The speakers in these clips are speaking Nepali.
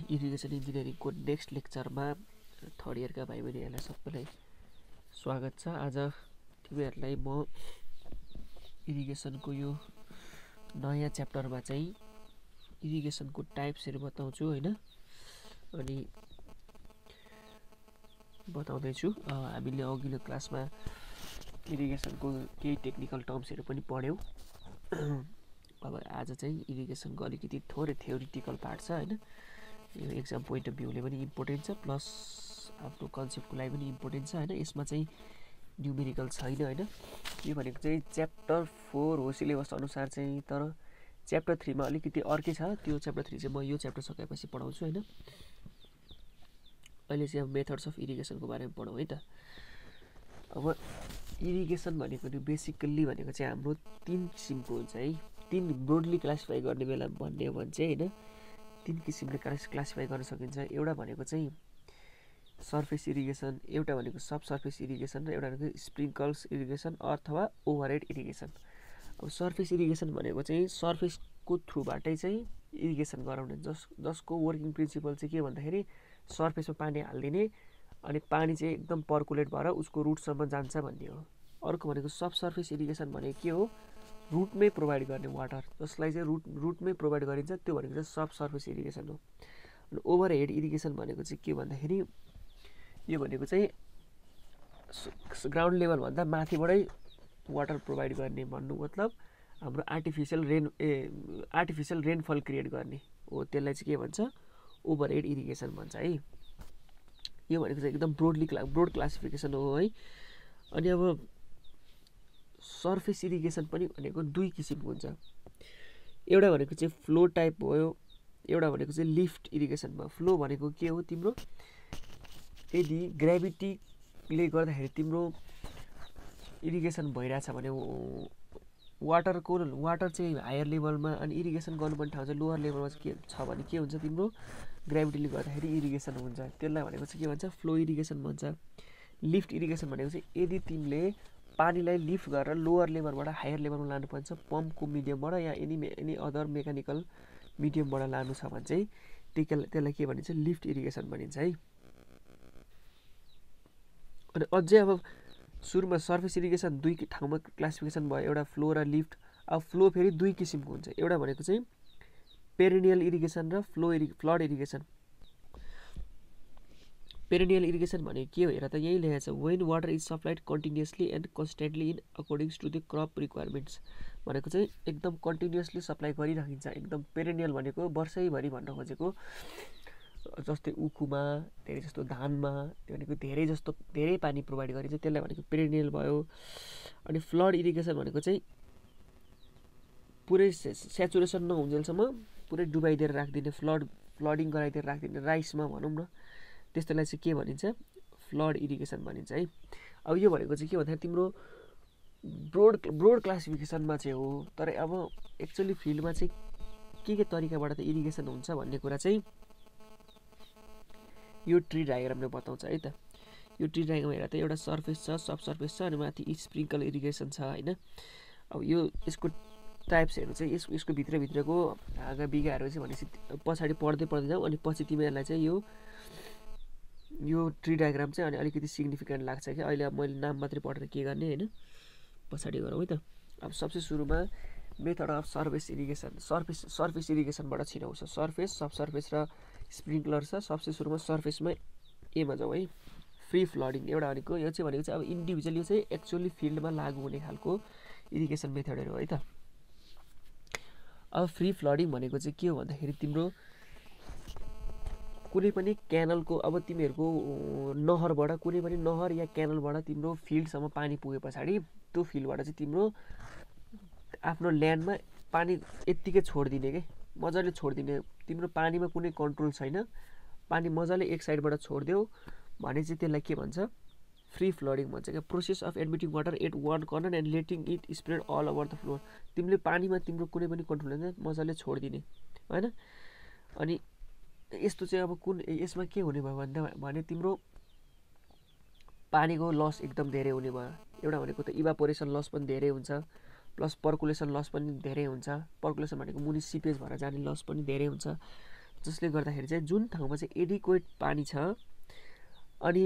इरिगेसन इन्जिनियरिङको नेक्स्ट लेक्चरमा थर्ड इयरका भाइ बहिनीहरूलाई सबैलाई स्वागत छ। आज तिमीहरूलाई म इरिगेसनको यो नयाँ च्याप्टरमा चाहिँ इरिगेसनको टाइप्सहरू बताउँछु हैन। अनि बताउँदैछु हामीले अघिल्लो क्लासमा इरिगेसनको केही टेक्निकल टर्म्सहरू पनि पढ्यौँ। अब आज चाहिँ इरिगेसनको अलिकति थोरै थ्योरिटिकल पार्ट छ हैन। यो एक्जाम पोइन्ट अफ भ्यूले पनि इम्पोर्टेन्ट छ, प्लस आफ्नो कन्सेप्टको लागि पनि इम्पोर्टेन्ट छ हैन। यसमा चाहिँ न्युमेरिकल छैन हैन। यो भनेको चाहिँ च्याप्टर 4 हो सिलेबस अनुसार चाहिँ, तर च्याप्टर 3 मा अलिकति अर्कै छ। त्यो च्याप्टर 3 चाहिँ म यो च्याप्टर सकेपछि पढाउँछु हैन। अहिले चाहिँ अब मेथड्स अफ इरिगेसनको बारेमा पढौँ है त। अब इरिगेसन भनेको नि बेसिकल्ली भनेको चाहिँ हाम्रो 3 किसिमको हुन्छ है। 3 ब्रोडली क्लासिफाई गर्ने बेला भन्ने हो भने चाहिँ हैन 3 किसिमले क्लासिफाई गर्न सकिन्छ। एउटा भनेको चाहिँ सर्फेस इरिगेसन, एउटा भनेको सब सर्फेस इरिगेसन र एउटा भनेको स्प्रिङ्कल्स इरिगेसन अथवा ओभरहेड इरिगेसन। अब सर्फेस इरिगेसन भनेको चाहिँ सर्फेसको थ्रुबाटै चाहिँ इरिगेसन गराउने, जसको वर्किङ प्रिन्सिपल चाहिँ के भन्दाखेरि सर्फेसमा पानी हालिदिने अनि पानी चाहिँ एकदम पर्कुलेट भएर उसको रुटसम्म जान्छ भन्ने हो। अर्को भनेको सब सर्फेस इरिगेसन भनेको के हो, रुटमै प्रोभाइड गर्ने वाटर, जसलाई चाहिँ रुटमै प्रोभाइड गरिन्छ, त्यो भनेको चाहिँ सब सर्फेस इरिगेसन हो। अनि ओभरहेड इरिगेसन भनेको चाहिँ के भन्दाखेरि यो भनेको चाहिँ ग्राउन्ड लेभलभन्दा माथिबाटै वाटर प्रोभाइड गर्ने, भन्नु मतलब हाम्रो आर्टिफिसियल रेनफल क्रिएट गर्ने हो। त्यसलाई चाहिँ के भन्छ, ओभरहेड इरिगेसन भन्छ है। यो भनेको चाहिँ एकदम ब्रोड क्लासिफिकेसन हो है। अनि अब सर्फेस इरिगेसन पनि भनेको 2 किसिमको हुन्छ। एउटा भनेको चाहिँ फ्लो टाइप भयो, एउटा भनेको चाहिँ लिफ्ट इरिगेसन भयो। फ्लो भनेको के हो, तिम्रो यदि ग्रेभिटीले गर्दाखेरि तिम्रो इरिगेसन भइरहेछ भने वाटर चाहिँ हायर लेभलमा अनि इरिगेसन गर्नुपर्ने ठाउँ चाहिँ लोवर लेभलमा के छ भने के हुन्छ, तिम्रो ग्रेभिटीले गर्दाखेरि इरिगेसन हुन्छ। त्यसलाई भनेको चाहिँ के भन्छ, फ्लो इरिगेसन भन्छ। लिफ्ट इरिगेसन भनेको चाहिँ यदि तिमीले पानीलाई लिफ्ट गरेर लोवर लेभलबाट हायर लेभलमा लानुपर्छ पम्पको मिडियमबाट या एनी अदर मेकानिकल मिडियमबाट लानु छ भने चाहिँ त्यसलाई के भनिन्छ, लिफ्ट इरिगेसन भनिन्छ है। अनि अझै अब सुरुमा सर्फेस इरिगेसन 2 ठाउँमा क्लासिफिकेसन भयो, एउटा फ्लो र लिफ्ट। अब फ्लो फेरि 2 किसिमको हुन्छ। एउटा भनेको चाहिँ पेरिनियल इरिगेसन र फ्लड इरिगेसन। पेरिनियल इरिगेसन भनेको के हो हेर त, यही लेखेको छ, when water is supplied continuously and constantly in according to the crop requirements. भनेको चाहिँ एकदम कन्टिन्युसली सप्लाई गरिराखिन्छ। एकदम पेरिनियल भनेको वर्षैभरि भन्न खोजेको, जस्तै उखुमा धेरै जस्तो धानमा त्यो भनेको धेरै पानी प्रोभाइड गरिन्छ, त्यसलाई भनेको पेरिनियल भयो। अनि फ्लड इरिगेसन भनेको चाहिँ पुरै सेचुरेसन नहुन्जेलसम्म पुरै डुबाइदिएर राखिदिने, फ्लडिङ गराइदिएर राखिदिने, राइसमा भनौँ न, त्यस्तोलाई चाहिँ के भनिन्छ, फ्लड इरिगेसन भनिन्छ है। अब यो भनेको चाहिँ के भन्दाखेरि तिम्रो ब्रोड क्लासिफिकेसनमा चाहिँ हो, तर अब एक्चुअली फिल्डमा चाहिँ के तरिकाबाट त इरिगेसन हुन्छ भन्ने कुरा चाहिँ यो ट्री डायग्रामले बताउँछ है त। यो ट्री डायग्राम हेर त, एउटा सर्फेस छ, सब सर्फेस छ, अनि माथि स्प्रिङ्कल इरिगेसन छ हैन। अब यसको टाइप्सहरू चाहिँ यसको भित्रको हाँगा बिगाहरू चाहिँ भनेपछि पछाडि पढ्दै जाउँ, अनि पछि तिमीहरूलाई चाहिँ यो ट्री डायग्राम चाहिँ अनि अलिकति सिग्निफिकेन्ट लाग्छ क्या। अहिले अब मैले नाम मात्रै पढेर के गर्ने हैन, पछाडि गरौँ है त। अब सबसे सुरुमा method of surface irrigation. Surface इरिगेसनबाट छिराउँछ। सर्फेस, सब सर्फेस र स्प्रिङ्कलर छ। सबसे सुरुमा सर्फेसमा एमा जाउँ है, फ्री फ्लडिङ। एउटा भनेको यो चाहिँ अब इन्डिभिजुअल, यो चाहिँ एक्चुअली फिल्डमा लागु हुने खालको इरिगेसन मेथडहरू हो है त। अब फ्री फ्लडिङ भनेको चाहिँ के हो भन्दाखेरि तिम्रो कुनै पनि क्यानलको, अब तिमीहरूको नहरबाट, कुनै पनि नहर या क्यानलबाट तिम्रो फिल्डसम्म पानी पुगे पछाडि त्यो फिल्डबाट चाहिँ तिम्रो आफ्नो ल्यान्डमा पानी यत्तिकै छोडिदिने के, मजाले छोडिदिने। तिम्रो पानीमा कुनै कन्ट्रोल छैन, पानी मजाले एक साइडबाट छोडिदियो भने चाहिँ त्यसलाई के भन्छ, फ्री फ्लडिङ भन्छ क्या। Process of admitting water at one corner and letting it spread all over the floor. तिमीले पानीमा तिम्रो कुनै पनि कन्ट्रोल छैन, मजाले छोडिदिने होइन। अनि यस्तो चाहिँ अब यसमा के हुने भयो भने तिम्रो पानीको लस एकदम धेरै हुने भयो। एउटा भनेको त इभापोरेसन लस पनि धेरै हुन्छ, प्लस पर्कुलेसन लस पनि धेरै हुन्छ। पर्कुलेसन भनेको मुनि सिपेज भएर जाने लस पनि धेरै हुन्छ। जसले गर्दाखेरि चाहिँ जुन ठाउँमा चाहिँ एडिक्वेट पानी छ अनि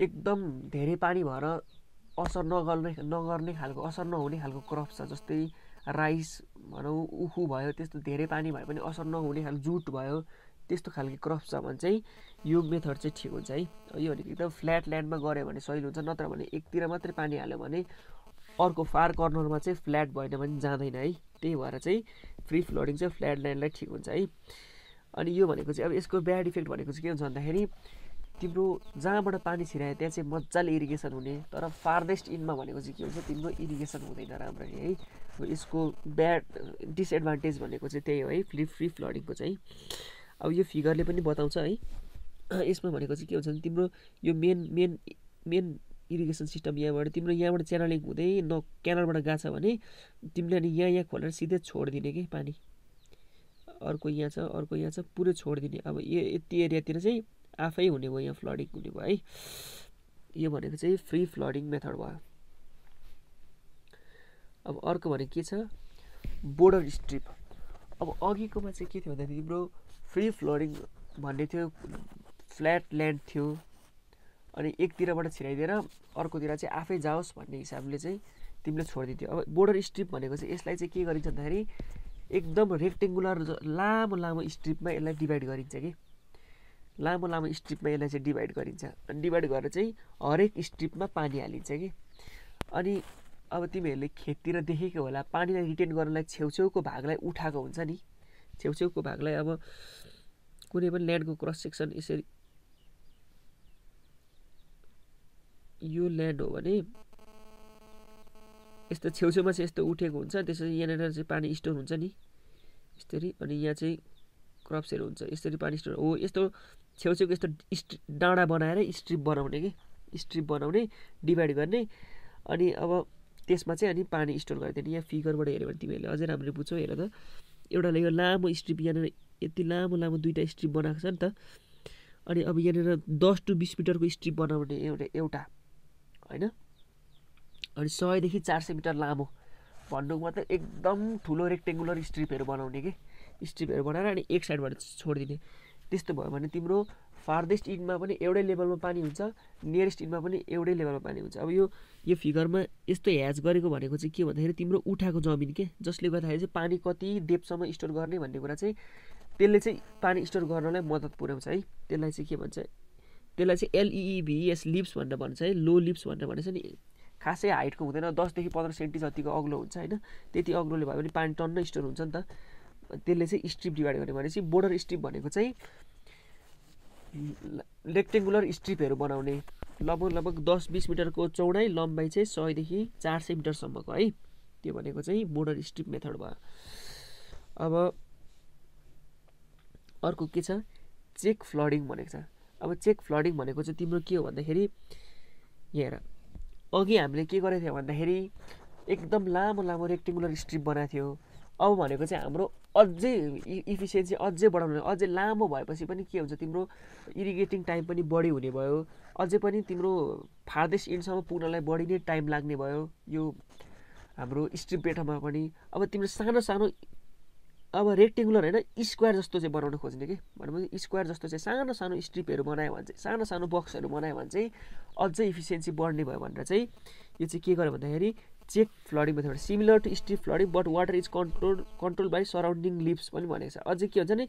एकदम धेरै पानी भएर असर नगर्ने खालको असर नहुने खालको क्रप छ, जस्तै राइस भनौँ, उखु भयो, त्यस्तो धेरै पानी भए पनि असर नहुने खालको जुट भयो, त्यस्तो खालको क्रप छ भने चाहिँ यो मेथड चाहिँ ठिक हुन्छ है। यो भनेको एकदम फ्ल्याट ल्यान्डमा गऱ्यो भने सही हुन्छ, नत्र भने एकतिर मात्रै पानी हाल्यो भने अर्को फार कर्नरमा चाहिँ फ्ल्याट भएन भने जाँदैन है। त्यही भएर चाहिँ फ्री फ्लोडिङ चाहिँ फ्ल्याट ल्यान्डलाई ठिक हुन्छ है। अनि यो भनेको चाहिँ अब यसको ब्याड इफेक्ट भनेको चाहिँ के हुन्छ भन्दाखेरि तिम्रो जहाँबाट पानी छिरायो त्यहाँ चाहिँ मजाले इरिगेसन हुने, तर फार्देस्ट इनमा भनेको चाहिँ के हुन्छ तिम्रो इरिगेसन हुँदैन राम्ररी है। यसको ब्याड डिसएडभान्टेज भनेको चाहिँ त्यही हो है फ्री फ्लडिङको चाहिँ। अब यो फिगरले पनि बताउँछ है। यसमा भनेको चाहिँ के हुन्छ भने तिम्रो यो मेन इरिगेसन सिस्टम यहाँबाट च्यानलिङ हुँदै क्यानलबाट गएको छ भने तिमीले अनि यहाँ खोलेर सिधै छोडिदिने कि पानी, अर्को यहाँ छ पुरै छोडिदिने। अब यति एरियातिर चाहिँ आफै हुने भयो, यहाँ फ्लडिङ हुने भयो है। यो भनेको चाहिँ फ्री फ्लडिङ मेथड भयो। अब अर्को भनेको के छ, बोर्डर स्ट्रिप। अब अघिकोमा चाहिँ के थियो भन्दाखेरि तिम्रो फ्री फ्लडिङ भन्ने थियो, फ्ल्याट ल्यान्ड थियो अनि एकतिरबाट छिराइदिएर अर्कोतिर चाहिँ आफै जाओस् भन्ने हिसाबले चाहिँ तिमीले छोडिदिन्थ्यो। अब बोर्डर स्ट्रिप भनेको चाहिँ यसलाई चाहिँ के गरिन्छ भन्दाखेरि एकदम रेक्टेङ्गुलर लामो स्ट्रिपमा यसलाई डिभाइड गरिन्छ कि, लामो स्ट्रिपमा यसलाई चाहिँ डिभाइड गरिन्छ। अनि डिभाइड गरेर चाहिँ हरेक स्ट्रिपमा पानी हालिन्छ कि। अनि अब तिमीहरूले खेततिर देखेको होला पानीलाई रिटेन गर्नलाई छेउछेउको भागलाई उठाएको हुन्छ नि, छेउछेउको भागलाई अब कुनै पनि ल्यान्डको क्रस सेक्सन यसरी यो ल्यान्ड हो भने यस्तो छेउछेउमा चाहिँ यस्तो उठेको हुन्छ, त्यसरी यहाँनिर चाहिँ पानी स्टोर हुन्छ नि यसरी, अनि यहाँ चाहिँ क्रप्सहरू हुन्छ यसरी पानी स्टोर हो। यस्तो छेउछेउको यस्तो डाँडा बनाएर स्ट्रिप बनाउने कि, स्ट्रिप बनाउने डिभाइड गर्ने। अनि अब त्यसमा चाहिँ अनि पानी स्टोर गरिदिने। यहाँ फिगरबाट हेऱ्यो भने तिमीहरूले अझै राम्ररी बुझ्छौ। हेर त एउटाले यो लामो स्ट्रिप यहाँनिर यति लामो दुईवटा स्ट्रिप बनाएको छ नि त। अनि अब यहाँनिर 10 to 20 मिटरको स्ट्रिप बनाउने एउटा होइन, अनि 100 देखि 400 मिटर लामो भन्नुको मतलब एकदम ठुलो रेक्टेङ्गुलर स्ट्रिपहरू बनाउने कि, स्ट्रिपहरू बनाएर अनि एक साइडबाट छोडिदिने। त्यस्तो भयो भने तिम्रो फार्देस्ट इन्डमा पनि एउटै लेभलमा पानी हुन्छ, नियरेस्ट इन्डमा पनि एउटै लेभलमा पानी हुन्छ। अब यो फिगरमा यस्तो ह्याच गरेको भनेको चाहिँ के भन्दाखेरि तिम्रो उठाएको जमिन के, जसले गर्दाखेरि चाहिँ पानी कति डेप्थसम्म स्टोर गर्ने भन्ने कुरा चाहिँ त्यसले चाहिँ पानी स्टोर गर्नलाई मद्दत पुर्याउँछ है। त्यसलाई चाहिँ के भन्छ, त्यसलाई चाहिँ LEEVS लिप्स भनेर भन्छ है, लो लिप्स भनेर भन्छ नि। खासै हाइटको हुँदैन, 10 देखि 15 सेन्टि जतिको अग्लो हुन्छ होइन। त्यति अग्लोले भयो भने पानी टन्न स्टोर हुन्छ नि त। त्यसले चाहिँ स्ट्रिप डिभाइड गर्ने भनेपछि बोर्डर स्ट्रिप भनेको चाहिँ रेक्टेङ्गुलर स्ट्रिपहरू बनाउने, लगभग 10-20 मिटरको चौडाइ, लम्बाइ चाहिँ 100 देखि 400 मिटरसम्मको है। त्यो भनेको चाहिँ बोर्डर स्ट्रिप मेथड भयो। अब अर्को के छ, चेक फ्लडिङ भनेको छ। अब चेक फ्लडिङ भनेको चाहिँ तिम्रो के हो भन्दाखेरि यहाँ हेर, अघि हामीले के गरेको थियो भन्दाखेरि एकदम लामो रेक्टेङ्गुलर स्ट्रिप बनाएको थियो। अब भनेको चाहिँ हाम्रो अझै इफिसियन्सी अझै बढाउनु, अझै लामो भएपछि पनि के हुन्छ तिम्रो इरिगेटिङ टाइम पनि बढी हुने भयो, अझै पनि तिम्रो फार्देस्ट इन्डसम्म पुग्नलाई बढी नै टाइम लाग्ने भयो यो हाम्रो स्ट्रिप बेटामा पनि। अब तिम्रो सानो अब रेक्टेङ्गुलर होइन स्क्वायर जस्तो चाहिँ बनाउन खोज्ने कि, भनेपछि स्क्वायर जस्तो चाहिँ सानो स्ट्रिपहरू बनायो भने चाहिँ सानो बक्सहरू बनायो भने चाहिँ अझै इफिसियन्सी बढ्ने भयो भनेर चाहिँ यो चाहिँ के गर्यो भन्दाखेरि check flooding method, similar to strip flooding but water is control by surrounding lips पनि भनेको छ। अझै के हुन्छ नि,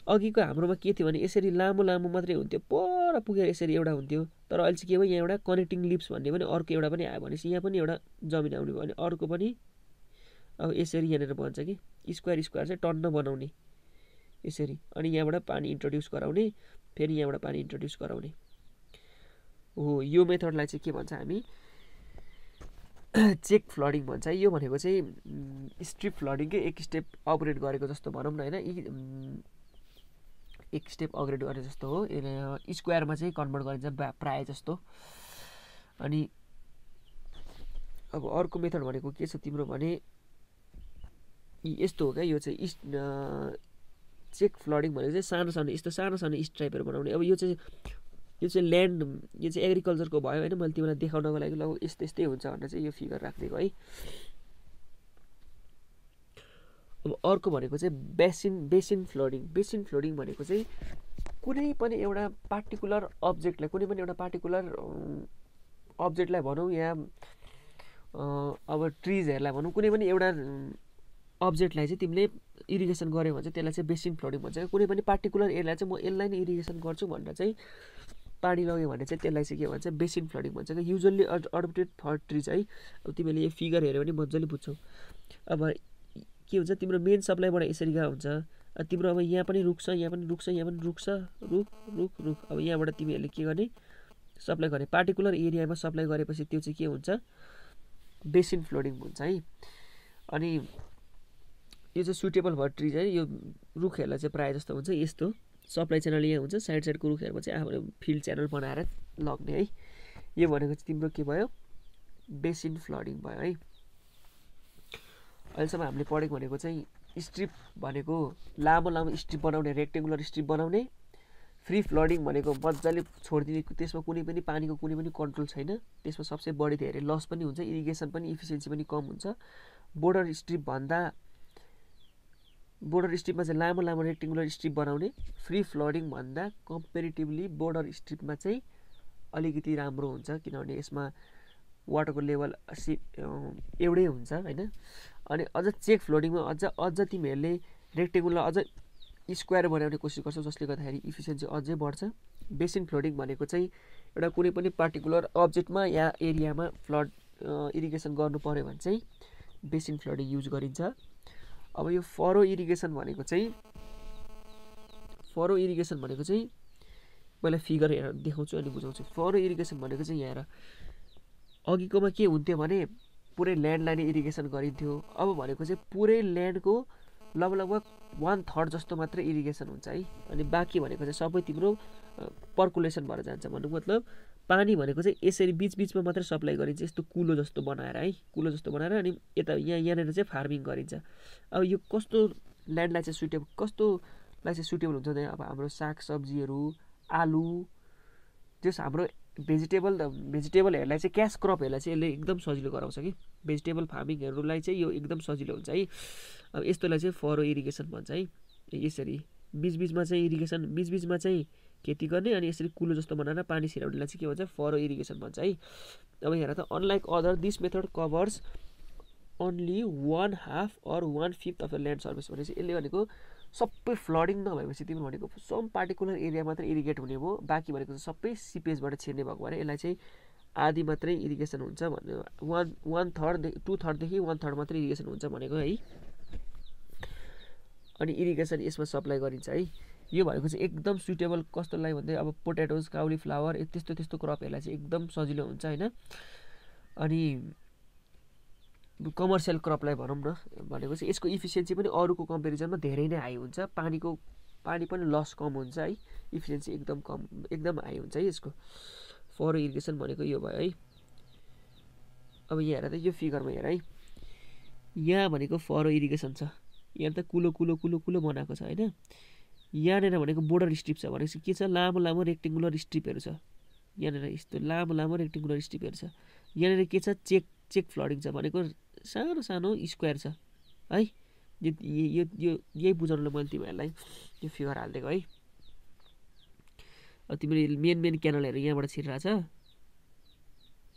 अघिको हाम्रोमा के थियो भने यसरी लामो मात्रै हुन्थ्यो, पर पुगेर यसरी एउटा हुन्थ्यो, तर अहिले चाहिँ के भयो यहाँ एउटा कनेक्टिङ लिप्स भन्ने पनि अर्को एउटा पनि आयो भनेपछि यहाँ पनि एउटा जमिन आउने भयो भने अर्को पनि अब यसरी यहाँनिर बन्छ कि स्क्वायर चाहिँ टन्न बनाउने यसरी, अनि यहाँबाट पानी इन्ट्रोड्युस गराउने, फेरि यहाँबाट पानी इन्ट्रोड्युस गराउने हो। यो मेथडलाई चाहिँ के भन्छ हामी, चेक फ्लडिङ भन्छ है। यो भनेको चाहिँ स्ट्रिप फ्लडिङकै एक स्टेप अपग्रेड गरेको जस्तो भनौँ न होइन, एक स्टेप अपग्रेड गरे जस्तो हो। स्क्वायरमा चाहिँ कन्भर्ट गरिन्छ प्राय जस्तो। अनि अब अर्को मेथड भनेको के छ तिम्रो भने यस्तो हो क्या, यो चाहिँ चेक फ्लडिङ भनेको चाहिँ सानो यस्तो सानो स्ट्राइपहरू बनाउने। अब यो चाहिँ ल्यान्ड, यो चाहिँ एग्रिकल्चरको भयो होइन। मैले तिमीलाई देखाउनको लागि लगभग यस्तै हुन्छ भनेर चाहिँ यो फिगर राखिदिएको है। अब अर्को भनेको चाहिँ बेसिन फ्लोडिङ भनेको चाहिँ कुनै पनि एउटा पार्टिकुलर अब्जेक्टलाई भनौँ या अब ट्रिजहरूलाई भनौँ, कुनै पनि एउटा अब्जेक्टलाई चाहिँ तिमीले इरिगेसन गर्यो भने चाहिँ त्यसलाई चाहिँ बेसिन फ्लोडिङ भन्छ। कुनै पनि पार्टिकुलर एरियालाई चाहिँ म यसलाई नै इरिगेसन गर्छु भनेर चाहिँ पानी लग्यो भने चाहिँ त्यसलाई चाहिँ के भन्छ, बेसिन फ्लडिङ भन्छ कि युजली अडप्टेड फर ट्रिज है। अब तिमीले यो फिगर हेऱ्यो भने मजाले बुझ्छौ। अब के हुन्छ, तिम्रो मेन सप्लाईबाट यसरी गएको हुन्छ, तिम्रो अब यहाँ पनि रुख छ, यहाँ पनि रुख छ, यहाँ पनि रुख छ, रुख। अब यहाँबाट तिमीहरूले के गर्ने, सप्लाई गर्ने, पार्टिकुलर एरियामा सप्लाई गरेपछि त्यो चाहिँ के हुन्छ, बेसिन फ्लोडिङ हुन्छ है। अनि यो चाहिँ सुटेबल फर ट्रिज है। यो रुखहरूलाई चाहिँ प्रायः जस्तो हुन्छ यस्तो सप्लाई च्यानल यहाँ हुन्छ, साइडको रुखहरूमा चाहिँ आफूले फिल्ड च्यानल बनाएर लग्ने है। यो भनेको चाहिँ तिम्रो के भयो, बेसिन फ्लडिङ भयो है। अहिलेसम्म हामीले पढेको भनेको चाहिँ स्ट्रिप भनेको लामो स्ट्रिप बनाउने, रेक्टेङ्गुलर स्ट्रिप बनाउने। फ्री फ्लडिङ भनेको मजाले छोडिदिने, त्यसमा कुनै पनि पानीको कुनै पनि कन्ट्रोल छैन, त्यसमा सबसे बढी धेरै लस पनि हुन्छ, इरिगेसन पनि इफिसियन्सी पनि कम हुन्छ। बोर्डर स्ट्रिपमा चाहिँ लामो रेक्टेङ्गुलर स्ट्रिप बनाउने। फ्री फ्लडिङ भन्दा कम्पेरिटिभली बोर्डर स्ट्रिपमा चाहिँ अलिकति राम्रो हुन्छ, किनभने यसमा वाटरको लेभल एउटै हुन्छ होइन। अनि अझ चेक फ्लोडिङमा अझ तिमीहरूले रेक्टेङ्गुलर अझ स्क्वायर बनाउने कोसिस गर्छौ, जसले गर्दाखेरि इफिसियन्सी अझै बढ्छ। बेसिन फ्लोडिङ भनेको चाहिँ एउटा कुनै पनि पार्टिकुलर अब्जेक्टमा या एरियामा इरिगेसन गर्नु पर्यो भने चाहिँ बेसिन फ्लोडिङ युज गरिन्छ। अब यो फरो इरिगेसन भनेको चाहिँ मैले फिगर हेरेर देखाउँछु अनि बुझाउँछु। फरो इरिगेसन भनेको चाहिँ यहाँ अघिकोमा के हुन्थ्यो भने पुरै ल्यान्डलाई नै इरिगेसन गरिन्थ्यो। अब भनेको चाहिँ पुरै ल्यान्डको लगभग 1/3 जस्तो मात्रै इरिगेसन हुन्छ है। अनि बाँकी भनेको चाहिँ सबै तिम्रो पर्कुलेसन भएर जान्छ। भन्नुको मतलब पानी भनेको चाहिँ यसरी बिचबिचमा मात्रै सप्लाई गरिन्छ, यस्तो कुलो जस्तो बनाएर है, अनि यता यहाँनिर चाहिँ फार्मिङ गरिन्छ। अब यो कस्तो ल्यान्डलाई चाहिँ कस्तोलाई चाहिँ सुटेबल हुन्छ भने अब हाम्रो सागसब्जीहरू, आलु, त्यस हाम्रो भेजिटेबलहरूलाई चाहिँ क्यास क्रपहरूलाई चाहिँ यसले एकदम सजिलो गराउँछ कि भेजिटेबल फार्मिङहरूलाई चाहिँ यो एकदम सजिलो हुन्छ है। अब यस्तोलाई चाहिँ फरो इरिगेसन भन्छ है। यसरी बिचबिचमा चाहिँ खेती गर्ने अनि यसरी कुलो जस्तो बनाएर पानी छिराउनेलाई चाहिँ के भन्छ, फरो इरिगेसन भन्छ है। अब हेर त, unlike other this method covers only 1/2 or 1/5 of the land surface भनेपछि यसले भनेको सबै फ्लडिङ नभएपछि तिम्रो भनेको सम पार्टिकुलर एरिया मात्रै इरिगेट हुने भयो, बाँकी भनेको चाहिँ सबै सिपेजबाट छिर्ने भएको भएर यसलाई चाहिँ आधी मात्रै इरिगेसन हुन्छ भन्ने, 2/3देखि 1/3 मात्रै इरिगेसन हुन्छ भनेको है। अनि इरिगेसन यसमा सप्लाई गरिन्छ है। यो भनेको चाहिँ एकदम सुटेबल कस्तोलाई भन्दै अब पोटेटोज, काउलीफ्लावर त्यस्तो क्रपहरूलाई चाहिँ एकदम सजिलो हुन्छ होइन। अनि कमर्सियल क्रपलाई भनौँ न भनेको चाहिँ यसको इफिसियन्सी पनि अरूको कम्पेरिजनमा धेरै नै हाई हुन्छ, पानी पनि लस कम हुन्छ है, इफिसियन्सी एकदम हाई हुन्छ है यसको। फरो इरिगेसन भनेको यो भयो है। अब यहाँ हेर त, यो फिगरमा हेर है, यहाँ भनेको फरो इरिगेसन छ, यहाँ त कुलो बनाएको छ होइन। यहाँनिर भनेको बोर्डर स्ट्रिप छ, भनेपछि के छ, लामो रेक्टेङ्गुलर स्ट्रिपहरू छ, यहाँनिर यस्तो लामो रेक्टेङ्गुलर स्ट्रिपहरू छ। यहाँनिर के छ, चेक फ्लडिङ छ, भनेको सानो स्क्वायर छ है। यही बुझाउनुलाई मैले तिमीहरूलाई यो फिगर हालिदिएको है। अब तिमीले मेन क्यानलहरू यहाँबाट छिरिरहेछ है,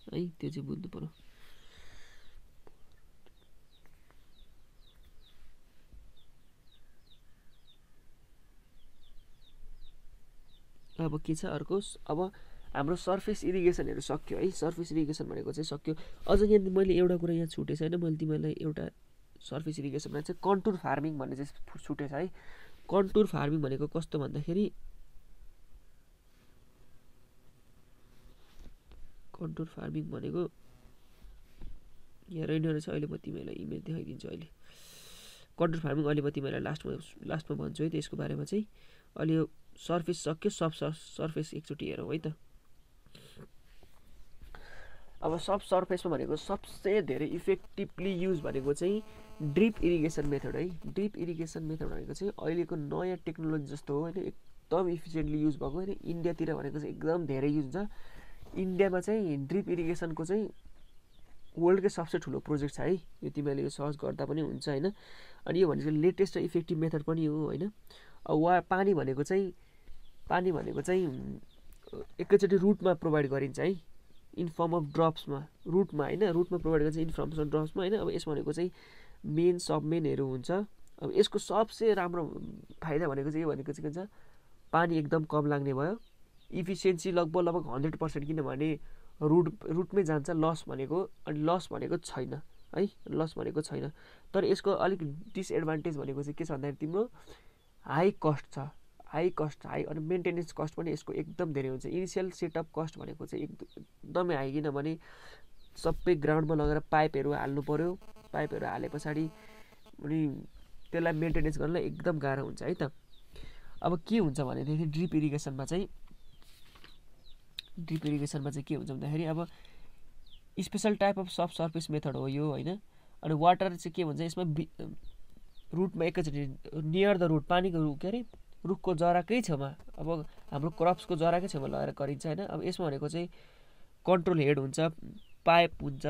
त्यो चाहिँ बुझ्नु पर्यो। अब के छ अर्को, अब हाम्रो सर्फेस इरिगेसनहरू सक्यो है। सर्फेस इरिगेसन भनेको चाहिँ सक्यो। अझ यहाँ मैले एउटा कुरा यहाँ छुटेछ होइन, मैले तिमीलाई एउटा सर्फेस इरिगेसनमा चाहिँ कन्टुर फार्मिङ भन्ने चाहिँ छुटेछ है। कन्टुर फार्मिङ भनेको कस्तो भन्दाखेरि, कन्टुर फार्मिङ भनेको यहाँ रहेन रहेछ, अहिले म तिमीलाई इमेज देखाइदिन्छु। अहिले कन्टुर फार्मिङ अहिले म तिमीलाई लास्टमा भन्छु है त्यसको बारेमा चाहिँ। अहिले यो सर्फेस सक्यो, सब सर्फेस एकचोटि हेरौँ है त। अब सब सर्फेसमा भनेको सबसे धेरै इफेक्टिभली युज भनेको चाहिँ ड्रिप इरिगेसन मेथड है। ड्रिप इरिगेसन मेथड भनेको चाहिँ अहिलेको नयाँ टेक्नोलोजी जस्तो हो होइन, एकदम इफिसियन्टली युज भएको होइन। इन्डियातिर भनेको चाहिँ एकदम धेरै युज हुन्छ। इन्डियामा चाहिँ ड्रिप इरिगेसनको चाहिँ वर्ल्डकै सबसे ठुलो प्रोजेक्ट छ है यो, तिमीहरूले यो सर्च गर्दा पनि हुन्छ होइन। अनि यो भनेको लेटेस्ट र इफेक्टिभ मेथड पनि हो होइन। पानी भनेको चाहिँ एकैचोटि रुटमा प्रोभाइड गरिन्छ है, इन फर्म अफ ड्रप्समा, रुटमा होइन, रुटमा प्रोभाइड गरिन्छ इन फर्म अफ ड्रप्समा होइन। अब यसमा भनेको चाहिँ मेन सब मेनहरू हुन्छ। अब यसको सबसे राम्रो फाइदा भनेको चाहिँ के हुन्छ, पानी एकदम कम लाग्ने भयो, इफिसियन्सी लगभग 100%, किनभने रुटमै जान्छ लस भनेको, अनि लस भनेको छैन है, लस भनेको छैन। तर यसको अलिक डिसएडभान्टेज भनेको चाहिँ के छ भन्दाखेरि तिम्रो हाई कस्ट छ, हाई, अनि मेन्टेनेन्स कस्ट पनि यसको एकदम धेरै हुन्छ। इनिसियल सेटअप कस्ट भनेको चाहिँ एकदमै हाई, किनभने सबै ग्राउन्डमा लगेर पाइपहरू हाल्नु पऱ्यो, पाइपहरू हाले पछाडि अनि त्यसलाई मेन्टेनेन्स गर्नलाई एकदम गाह्रो हुन्छ है त। अब के हुन्छ भनेदेखि ड्रिप इरिगेसनमा चाहिँ के हुन्छ भन्दाखेरि अब special type of sub surface method हो यो होइन। अनि वाटर चाहिँ के भन्छ यसमा रुटमा एकैचोटि नियर द रुट, पानीको के अरे रुखको जराकै छेउमा, अब हाम्रो क्रप्सको जराकै छेउमा लगाएर गरिन्छ होइन। अब यसमा भनेको चाहिँ कन्ट्रोल हेड हुन्छ, पाइप हुन्छ,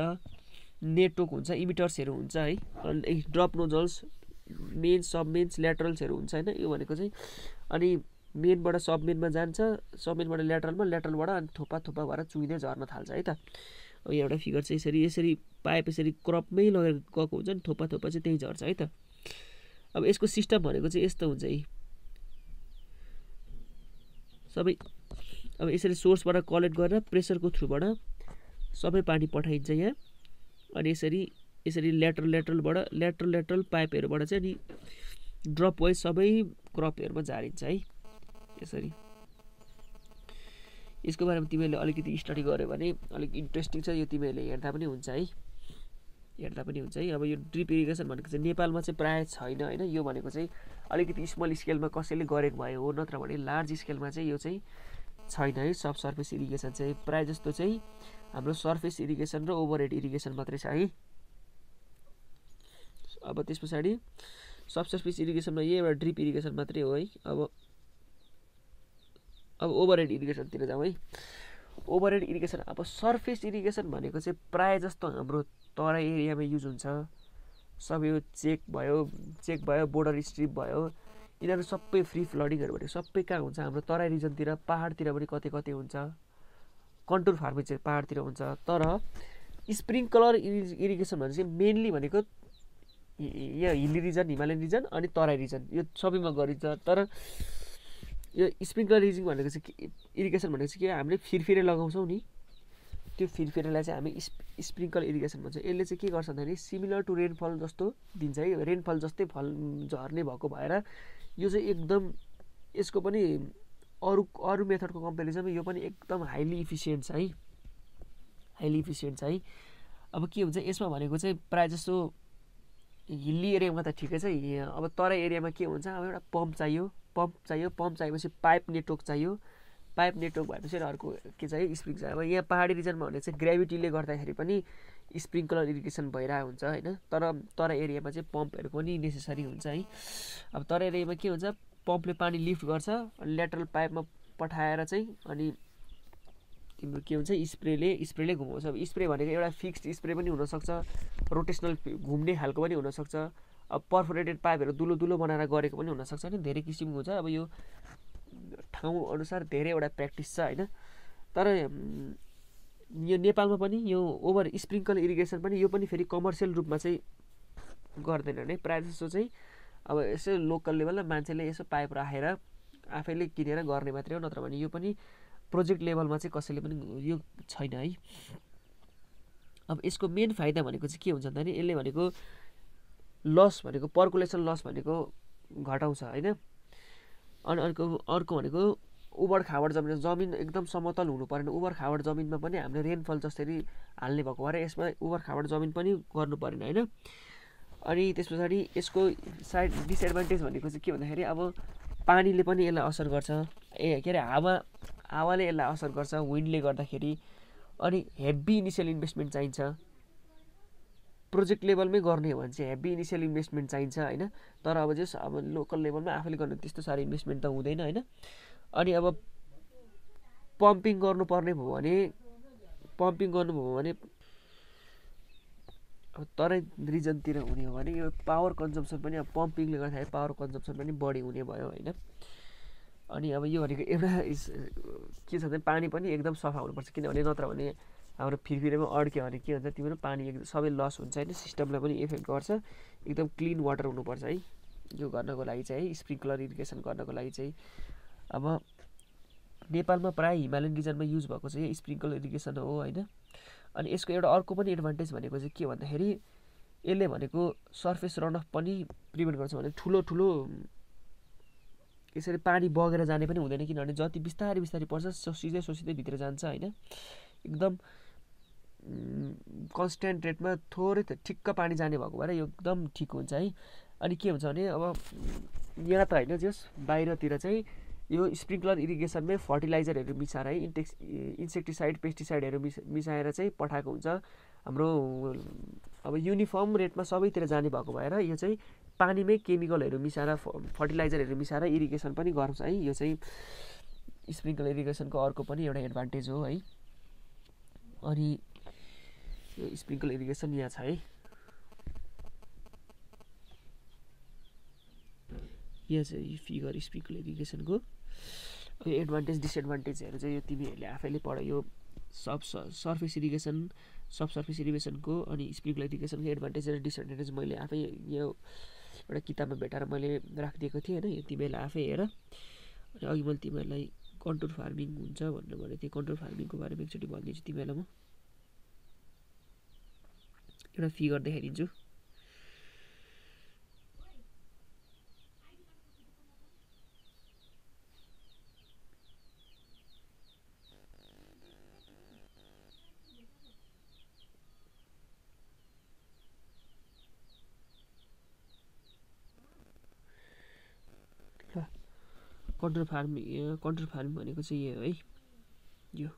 नेटवर्क हुन्छ, इमिटर्सहरू हुन्छ है, अनि ड्रप नोजल्स, मेन सब मेन्स, ल्याटरल्सहरू हुन्छ होइन। यो भनेको चाहिँ अनि मेनबाट सब मेनमा जान्छ, सब मेनबाट ल्याटरलबाट अनि थोपा भएर चुइँदै झर्न थाल्छ है त। अब एउटा फिगर चाहिँ यसरी पाइप यसरी क्रपमै लगेर गएको हुन्छ नि, थोपा चाहिँ त्यही झर्छ है त। अब यसको सिस्टम भनेको चाहिँ यस्तो हुन्छ है, सबै अब यसरी सोर्सबाट कलेक्ट गरेर प्रेसरको थ्रुबाट सबै पानी पठाइन्छ यहाँ, अनि यसरी ल्याटरल पाइपहरूबाट चाहिँ अनि ड्रप वाइज सबै क्रपहरूमा झारिन्छ है यसरी। यसको बारेमा तिमीहरूले अलिकति स्टडी गर्यो भने अलिक इन्ट्रेस्टिङ छ यो, तिमीहरूले हेर्दा पनि हुन्छ है। अब यो ड्रिप इरिगेसन भनेको चाहिँ नेपालमा चाहिँ प्रायः छैन होइन। यो भनेको चाहिँ अलिकति स्मल स्केलमा कसैले गरेको भयो हो, नत्र भने लार्ज स्केलमा चाहिँ यो चाहिँ छैन है। सब सर्फेस इरिगेसन चाहिँ प्रायः जस्तो चाहिँ हाम्रो सर्फेस इरिगेसन र ओभरहेड इरिगेसन मात्रै छ है। अब त्यस पछाडि सब सर्फेस इरिगेसनमा यही एउटा ड्रिप इरिगेसन मात्रै हो है। अब ओभरहेड इरिगेसनतिर जाउँ है। ओभरहेड इरिगेसन, अब सर्फेस इरिगेसन भनेको चाहिँ प्रायः जस्तो हाम्रो तराई एरियामा युज हुन्छ। सब यो चेक भयो, बोर्डर स्ट्रिप भयो, यिनीहरू सबै फ्री फ्लडिङहरू भनेको सबै कहाँ हुन्छ, हाम्रो तराई रिजनतिर, पहाडतिर पनि कतै हुन्छ, कन्टुर फार्मिङ चाहिँ पहाडतिर हुन्छ। तर स्प्रिङ्कलर इरिगेसन भने चाहिँ मेनली भनेको यहाँ हिल्ली रिजन, हिमालयन रिजन अनि तराई रिजन, यो सबैमा गरिन्छ। तर यो स्प्रिङ्कलर इरिगेसन भनेको चाहिँ के, हामीले फिरफिरे लगाउँछौँ नि, त्यो फिरफिरेलाई चाहिँ हामी स्प्रिङ्कल इरिगेसन भन्छ। यसले चाहिँ के गर्छ भन्दाखेरि सिमिलर टु रेनफल जस्तो दिन्छ है, रेनफल जस्तै फल झर्ने भएको भएर यो चाहिँ एकदम, यसको पनि अरू मेथडको कम्पेरिजनमा यो पनि एकदम हाइली इफिसियन्ट छ है। अब के हुन्छ यसमा भनेको चाहिँ प्रायः जस्तो हिल्ली एरियामा त ठिकै छ, अब तराई एरियामा के हुन्छ, अब एउटा पम्प चाहिएपछि पाइप नेटवर्क चाहियो, पाइप नेटवर्क भएपछि अर्को के चाहियो, स्प्रिङ चाहियो। अब यहाँ पहाडी रिजनमा भने चाहिँ ग्रेभिटीले गर्दाखेरि पनि स्प्रिङ्कलर इरिगेसन भइरहेको हुन्छ होइन। तर तराई एरियामा चाहिँ पम्पहरूको पनि नेसेसरी हुन्छ है। अब तराई एरियामा के हुन्छ, पम्पले पानी लिफ्ट गर्छ, अनि ल्याटरल पाइपमा पठाएर चाहिँ अनि तिम्रो के हुन्छ, स्प्रेले घुमाउँछ। अब स्प्रे भनेको एउटा फिक्स्ड स्प्रे पनि हुनसक्छ, रोटेसनल घुम्ने खालको पनि हुनसक्छ, अब पर्फोरेटेड पाइपहरू दुलो बनाएर गरेको पनि हुनसक्छ होइन, धेरै किसिमको हुन्छ। अब यो ठाउँ अनुसार धेरैवटा प्र्याक्टिस छ होइन। तर यो नेपालमा पनि यो स्प्रिङ्कल इरिगेसन पनि यो पनि फेरि कमर्सियल रूपमा चाहिँ गर्दैनन् है। प्रायः जस्तो चाहिँ अब यसो लोकल लेभलमा मान्छेले यसो पाइप राखेर आफैले किनेर गर्ने मात्रै हो, नत्र भने यो पनि प्रोजेक्ट लेभलमा चाहिँ कसैले पनि यो छैन है। अब यसको मेन फाइदा भनेको चाहिँ के हुन्छ भन्दाखेरि यसले भनेको लस भनेको पर्कुलेसन लस भनेको घटाउँछ होइन। अनि अर्को भनेको उबड खाबड जमिन एकदम समतल हुनु परेन, उबड खाबड जमिनमा पनि हामीले रेनफल जसरी हाल्ने भएको भएर यसमा उबड खाबड जमिन पनि गर्नु परेन होइन। अनि त्यस पछाडि यसको साइड डिसएडभान्टेज भनेको चाहिँ के भन्दाखेरि अब पानीले पनि यसलाई असर गर्छ, के अरे हावाले यसलाई असर गर्छ, विन्डले गर्दाखेरि। अनि हेभी इनिसियल इन्भेस्टमेन्ट चाहिन्छ, प्रोजेक्ट लेभलमै गर्ने हो भने चाहिँ हेभी इनिसियल इन्भेस्टमेन्ट चाहिन्छ होइन। तर अब जस अब लोकल लेभलमा आफैले गर्ने त्यस्तो साह्रो इन्भेस्टमेन्ट त हुँदैन होइन। अनि अब पम्पिङ गर्नुपर्ने भयो भने अब तराई रिजनतिर हुने हो भने यो पावर कन्जम्सन पनि अब पम्पिङले गर्दाखेरि पावर कन्जम्सन पनि बढी हुने भयो होइन। अनि अब यो भनेको एउटा के छ भने पानी पनि एकदम सफा हुनुपर्छ, किनभने नत्र भने हाम्रो फिरफिरेमा अड्क्यो भने के हुन्छ तिम्रो पानी एकदम सबै लस हुन्छ होइन, सिस्टमलाई पनि इफेक्ट गर्छ। एकदम क्लिन वाटर हुनुपर्छ है यो गर्नको लागि चाहिँ है, स्प्रिङ्कलर इरिगेसन गर्नको लागि चाहिँ। अब नेपालमा प्रायः हिमालयन रिजनमा युज भएको चाहिँ स्प्रिङ्कलर इरिगेसन हो होइन। अनि यसको एउटा अर्को पनि एडभान्टेज भनेको चाहिँ के भन्दाखेरि यसले भनेको सर्फेस रन अफ पनि प्रिभेन्ट गर्छ। भने ठुलो ठुलो यसरी पानी बगेर जाने पनि हुँदैन, किनभने जति बिस्तारै बिस्तारै पर्छ सोसिँदै भित्र जान्छ होइन। एकदम कन्सटेन्ट रेटमा थोरै ठिक्क पानी जाने भएको भएर यो एकदम ठिक हुन्छ है। अनि के हुन्छ भने अब यहाँ त होइन जस बाहिरतिर चाहिँ यो स्प्रिङ्कलर इरिगेसनमै फर्टिलाइजरहरू मिसाएर है इन्सेक्टिसाइड पेस्टिसाइडहरू मिसाएर चाहिँ पठाएको हुन्छ हाम्रो। अब युनिफर्म रेटमा सबैतिर जाने भएको भएर यो चाहिँ पानीमै केमिकलहरू मिसाएर फर्टिलाइजरहरू मिसाएर इरिगेसन पनि गर्छ है। यो चाहिँ स्प्रिङ्कलर इरिगेसनको अर्को पनि एउटा एडभान्टेज हो है। अनि यो स्प्रिङ्कलर इरिगेसन यहाँ छ है, यहाँ चाहिँ फिगर स्प्रिङ्कलर इरिगेसनको एडभान्टेज डिसएडभान्टेजहरू चाहिँ यो तिमीहरूले आफैले पढ। यो सर्फेस इरिगेसन सब सर्फेस इरिगेसनको अनि स्प्रिङ्कलर इरिगेसनको एडभान्टेज र डिसएडभान्टेज मैले आफै यो एउटा किताबमा भेटाएर मैले राखिदिएको थिएँ होइन। यो तिमीहरूले आफै हेर। अनि अघि मैले तिमीहरूलाई कन्टुर फार्मिङ हुन्छ भनेर भनेको थिएँ, कन्टुर फार्मिङको बारेमा एकचोटि भनिदिन्छु तिमीहरूलाई म। एउटा फिगर देखाइदिन्छु। कन्टुर फार्मिङ भनेको चाहिँ यो है, यो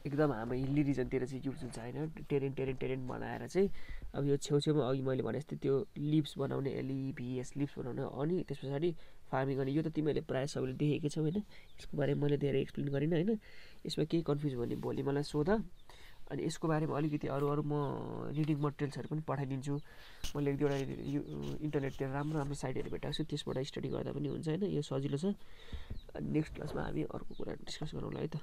एकदम हाम्रो हिल्ली रिजनतिर चाहिँ युज हुन्छ होइन। टेरेन बनाएर चाहिँ अब यो छेउछेउमा अघि मैले भने जस्तै त्यो लिप्स बनाउने LEVS लिप्स बनाउने, अनि त्यस पछाडि फार्मिङ गर्ने। यो त तिमीहरूले प्रायः सबैले देखेकै छौ होइन, यसको बारेमा मैले धेरै एक्सप्लेन गरिनँ होइन। यसमा केही कन्फ्युज भयो भने भोलि मलाई सोध। अनि यसको बारेमा अलिकति अरू म रिडिङ मटेरियल्सहरू पनि पठाइदिन्छु। मैले एक दुईवटा इन्टरनेटतिर राम्रो साइटहरू भेटाएको छु, त्यसबाट स्टडी गर्दा पनि हुन्छ होइन। यो सजिलो छ। नेक्स्ट क्लासमा हामी अर्को कुरा डिस्कस गरौँला है त।